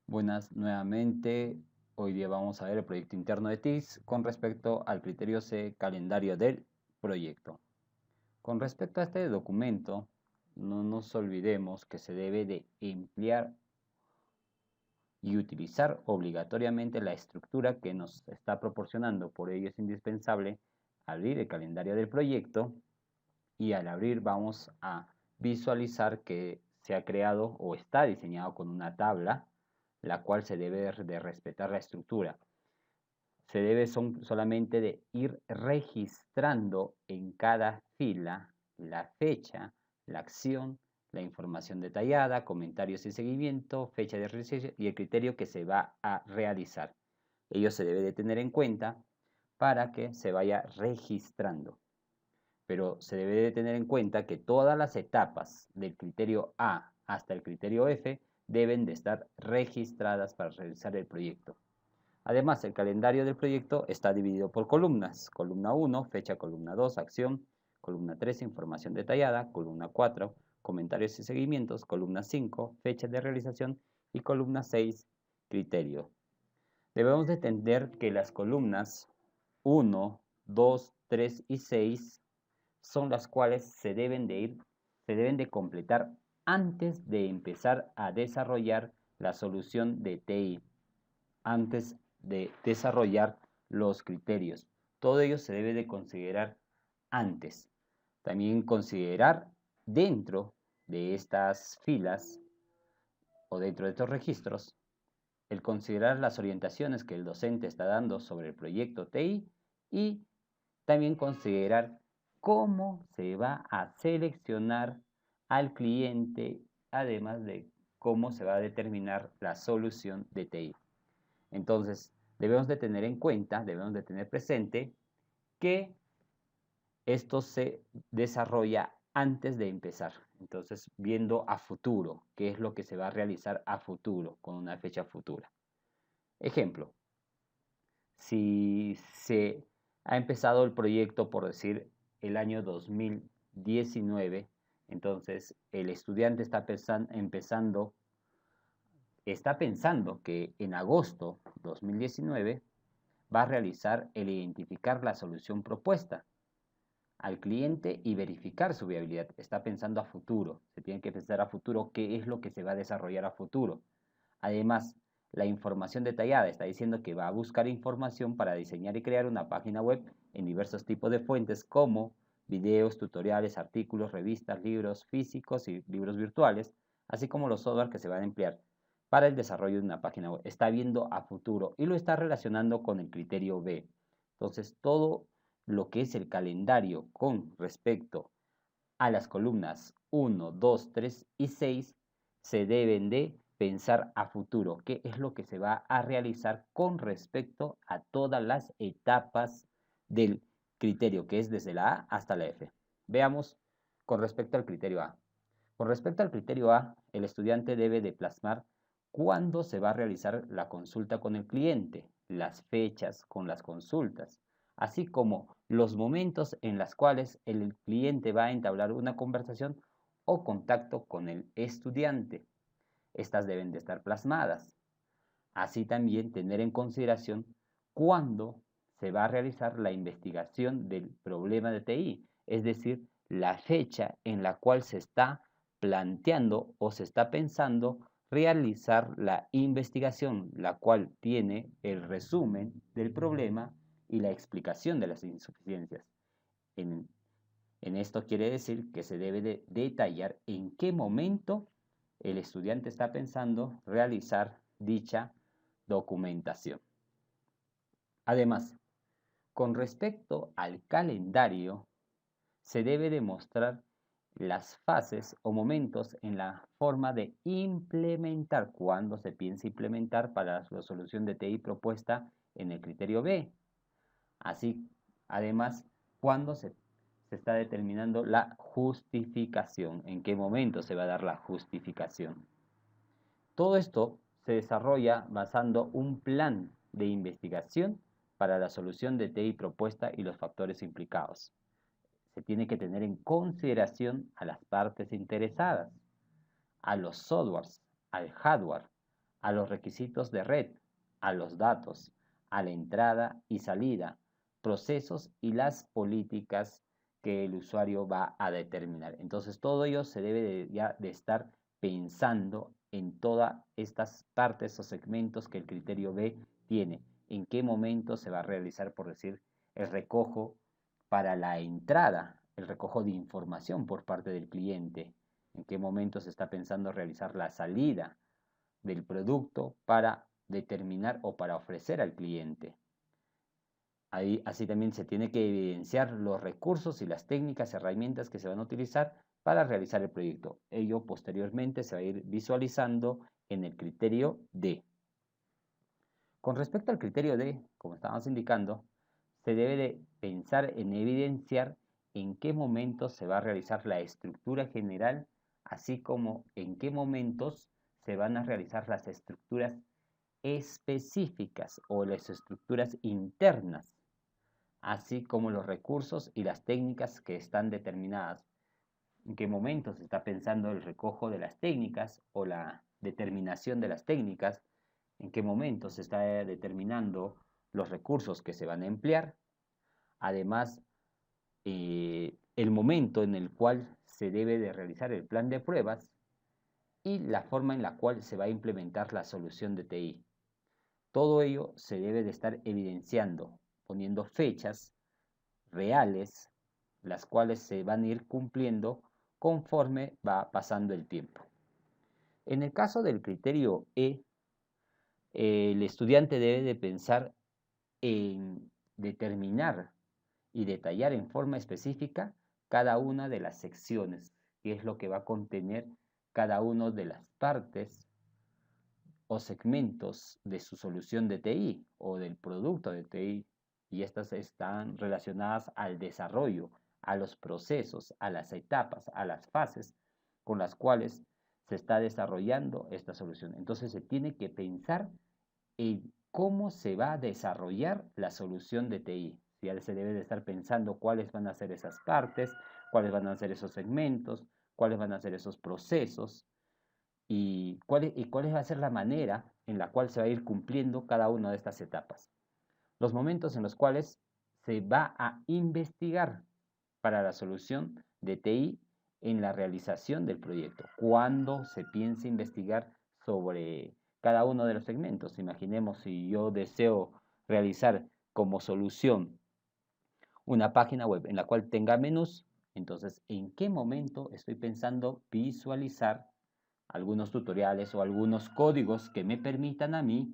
Buenas nuevamente. Hoy día vamos a ver el proyecto interno de TIS con respecto al criterio C, calendario del proyecto. Con respecto a este documento, no nos olvidemos que se debe de emplear y utilizar obligatoriamente la estructura que nos está proporcionando. Por ello es indispensable abrir el calendario del proyecto y al abrir vamos a visualizar que se ha creado o está diseñado con una tabla, la cual se debe de respetar la estructura. Se debe solamente de ir registrando en cada fila la fecha, la acción, la información detallada, comentarios y seguimiento, fecha de realización y el criterio que se va a realizar. Ello se debe de tener en cuenta para que se vaya registrando. Pero se debe de tener en cuenta que todas las etapas del criterio A hasta el criterio F deben de estar registradas para realizar el proyecto. Además, el calendario del proyecto está dividido por columnas. Columna 1, fecha, columna 2, acción, columna 3, información detallada, columna 4, comentarios y seguimientos, columna 5, fecha de realización y columna 6, criterio. Debemos de entender que las columnas 1, 2, 3 y 6 son las cuales se deben de completar antes de empezar a desarrollar la solución de TI, antes de desarrollar los criterios. Todo ello se debe de considerar antes. También considerar dentro de estas filas o dentro de estos registros el considerar las orientaciones que el docente está dando sobre el proyecto TI y también considerar cómo se va a seleccionar al cliente, además de cómo se va a determinar la solución de TI. Entonces, debemos de tener en cuenta, debemos de tener presente que esto se desarrolla antes de empezar. Entonces, viendo a futuro, qué es lo que se va a realizar a futuro, con una fecha futura. Ejemplo, si se ha empezado el proyecto, por decir, el año 2019, entonces el estudiante está pensando que en agosto 2019 va a realizar el identificar la solución propuesta al cliente y verificar su viabilidad. Está pensando a futuro, se tiene que pensar a futuro qué es lo que se va a desarrollar a futuro. Además, la información detallada está diciendo que va a buscar información para diseñar y crear una página web en diversos tipos de fuentes como videos, tutoriales, artículos, revistas, libros físicos y libros virtuales, así como los software que se van a emplear para el desarrollo de una página web. Está viendo a futuro y lo está relacionando con el criterio B. Entonces, todo lo que es el calendario con respecto a las columnas 1, 2, 3 y 6 se deben de pensar a futuro, qué es lo que se va a realizar con respecto a todas las etapas del criterio, que es desde la A hasta la F. Veamos con respecto al criterio A. Con respecto al criterio A, el estudiante debe de plasmar cuándo se va a realizar la consulta con el cliente, las fechas con las consultas, así como los momentos en los cuales el cliente va a entablar una conversación o contacto con el estudiante. Estas deben de estar plasmadas. Así también tener en consideración cuándo se va a realizar la investigación del problema de TI, es decir, la fecha en la cual se está planteando o se está pensando realizar la investigación, la cual tiene el resumen del problema y la explicación de las insuficiencias. En, en esto quiere decir que se debe de detallar en qué momento el estudiante está pensando realizar dicha documentación. Además, con respecto al calendario, se debe demostrar las fases o momentos en la forma de implementar, cuando se piensa implementar para la solución de TI propuesta en el criterio B. Así, además, cuando se está determinando la justificación, en qué momento se va a dar la justificación. Todo esto se desarrolla basando un plan de investigación para la solución de TI propuesta y los factores implicados. Se tiene que tener en consideración a las partes interesadas, a los softwares, al hardware, a los requisitos de red, a los datos, a la entrada y salida, procesos y las políticas que el usuario va a determinar. Entonces todo ello se debe ya de estar pensando en todas estas partes o segmentos que el criterio B tiene. En qué momento se va a realizar, por decir, el recojo para la entrada, el recojo de información por parte del cliente. En qué momento se está pensando realizar la salida del producto para determinar o para ofrecer al cliente. Ahí, así también se tiene que evidenciar los recursos y las técnicas, herramientas que se van a utilizar para realizar el proyecto. Ello posteriormente se va a ir visualizando en el criterio D. Con respecto al criterio D, como estábamos indicando, se debe de pensar en evidenciar en qué momentos se va a realizar la estructura general, así como en qué momentos se van a realizar las estructuras específicas o las estructuras internas, así como los recursos y las técnicas que están determinadas. En qué momento se está pensando el recojo de las técnicas o la determinación de las técnicas, en qué momento se está determinando los recursos que se van a emplear, además el momento en el cual se debe de realizar el plan de pruebas y la forma en la cual se va a implementar la solución de TI. Todo ello se debe de estar evidenciando, poniendo fechas reales, las cuales se van a ir cumpliendo conforme va pasando el tiempo. En el caso del criterio E, el estudiante debe de pensar en determinar y detallar en forma específica cada una de las secciones, que es lo que va a contener cada una de las partes o segmentos de su solución de TI o del producto de TI. Y estas están relacionadas al desarrollo, a los procesos, a las etapas, a las fases con las cuales se está desarrollando esta solución. Entonces se tiene que pensar en cómo se va a desarrollar la solución de TI. Ya se debe de estar pensando cuáles van a ser esas partes, cuáles van a ser esos segmentos, cuáles van a ser esos procesos y cuál va a ser la manera en la cual se va a ir cumpliendo cada una de estas etapas. Los momentos en los cuales se va a investigar para la solución de TI en la realización del proyecto. Cuando se piensa investigar sobre cada uno de los segmentos. Imaginemos si yo deseo realizar como solución una página web en la cual tenga menús, entonces, ¿en qué momento estoy pensando visualizar algunos tutoriales o algunos códigos que me permitan a mí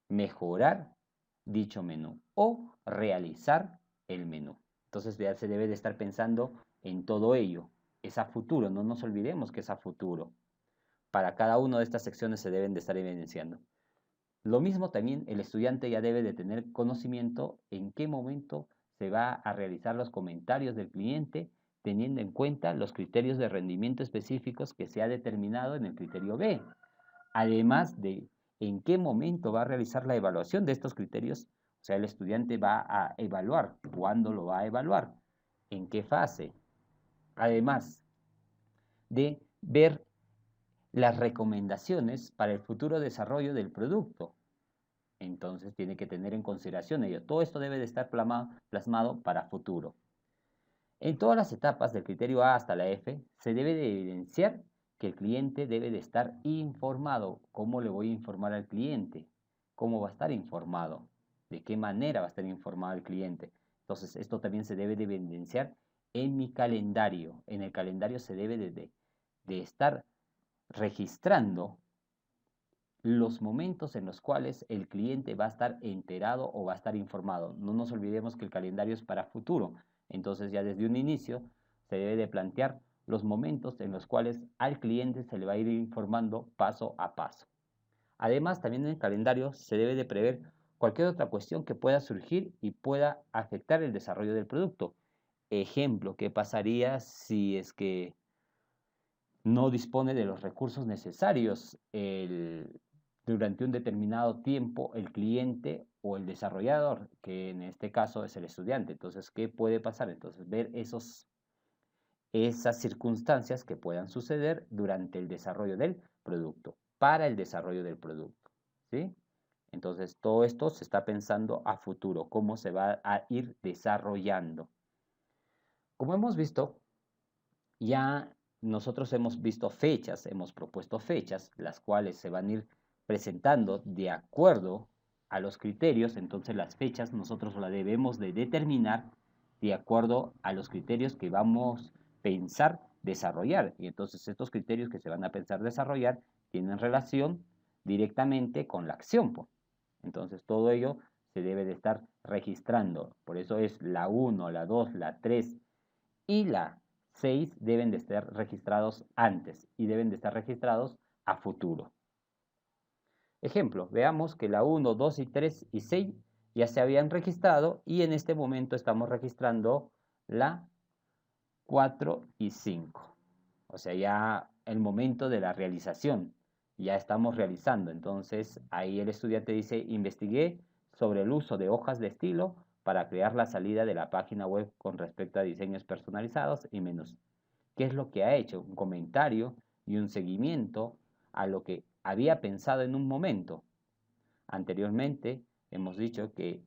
mejorar dicho menú o realizar el menú? Entonces ya se debe de estar pensando en todo ello. Es a futuro, no nos olvidemos que es a futuro. Para cada una de estas secciones se deben de estar evidenciando. Lo mismo también el estudiante ya debe de tener conocimiento en qué momento se va a realizar los comentarios del cliente teniendo en cuenta los criterios de rendimiento específicos que se ha determinado en el criterio B. Además de en qué momento va a realizar la evaluación de estos criterios, o sea, el estudiante va a evaluar, cuándo lo va a evaluar, en qué fase. Además de ver las recomendaciones para el futuro desarrollo del producto. Entonces tiene que tener en consideración ello. Todo esto debe de estar plasmado para futuro. En todas las etapas del criterio A hasta la F se debe de evidenciar que el cliente debe de estar informado. ¿Cómo le voy a informar al cliente? ¿Cómo va a estar informado? ¿De qué manera va a estar informado el cliente? Entonces esto también se debe de evidenciar en mi calendario. En el calendario se debe de estar registrando los momentos en los cuales el cliente va a estar enterado o va a estar informado. No nos olvidemos que el calendario es para futuro. Entonces ya desde un inicio se debe de plantear los momentos en los cuales al cliente se le va a ir informando paso a paso. Además, también en el calendario se debe de prever cualquier otra cuestión que pueda surgir y pueda afectar el desarrollo del producto. Ejemplo, ¿qué pasaría si es que no dispone de los recursos necesarios durante un determinado tiempo el cliente o el desarrollador, que en este caso es el estudiante? Entonces, ¿qué puede pasar? Entonces, ver esas circunstancias que puedan suceder durante el desarrollo del producto. para el desarrollo del producto, ¿sí? Entonces, todo esto se está pensando a futuro, cómo se va a ir desarrollando. Como hemos visto, ya nosotros hemos visto fechas, hemos propuesto fechas, las cuales se van a ir presentando de acuerdo a los criterios. Entonces, las fechas nosotros las debemos de determinar de acuerdo a los criterios que vamos a pensar desarrollar. Y entonces, estos criterios que se van a pensar desarrollar tienen relación directamente con la acción, po. Entonces, todo ello se debe de estar registrando. Por eso es la 1, la 2, la 3 y la 6 deben de estar registrados antes y deben de estar registrados a futuro. Ejemplo, veamos que la 1, 2 y 3 y 6 ya se habían registrado y en este momento estamos registrando la 4 y 5. O sea, ya el momento de la realización, ya estamos realizando. Entonces, ahí el estudiante dice, investigué sobre el uso de hojas de estilo para crear la salida de la página web con respecto a diseños personalizados y menús. ¿Qué es lo que ha hecho? Un comentario y un seguimiento a lo que había pensado en un momento. Anteriormente hemos dicho que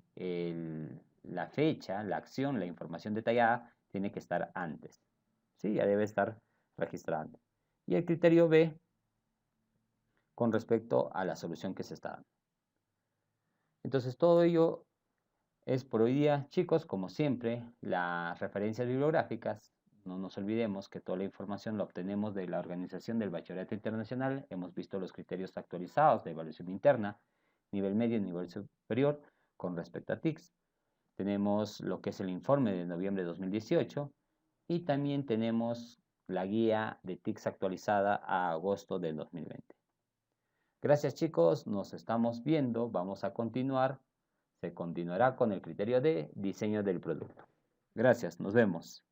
la fecha, la acción, la información detallada tiene que estar antes. ¿Sí? Ya debe estar registrado. Y el criterio B con respecto a la solución que se está dando. Entonces todo ello es por hoy día, chicos. Como siempre, las referencias bibliográficas, no nos olvidemos que toda la información la obtenemos de la Organización del Bachillerato Internacional. Hemos visto los criterios actualizados de evaluación interna, nivel medio y nivel superior con respecto a TICS. Tenemos lo que es el informe de noviembre de 2018 y también tenemos la guía de TICS actualizada a agosto del 2020. Gracias, chicos, nos estamos viendo, vamos a continuar. Se continuará con el criterio de diseño del producto. Gracias, nos vemos.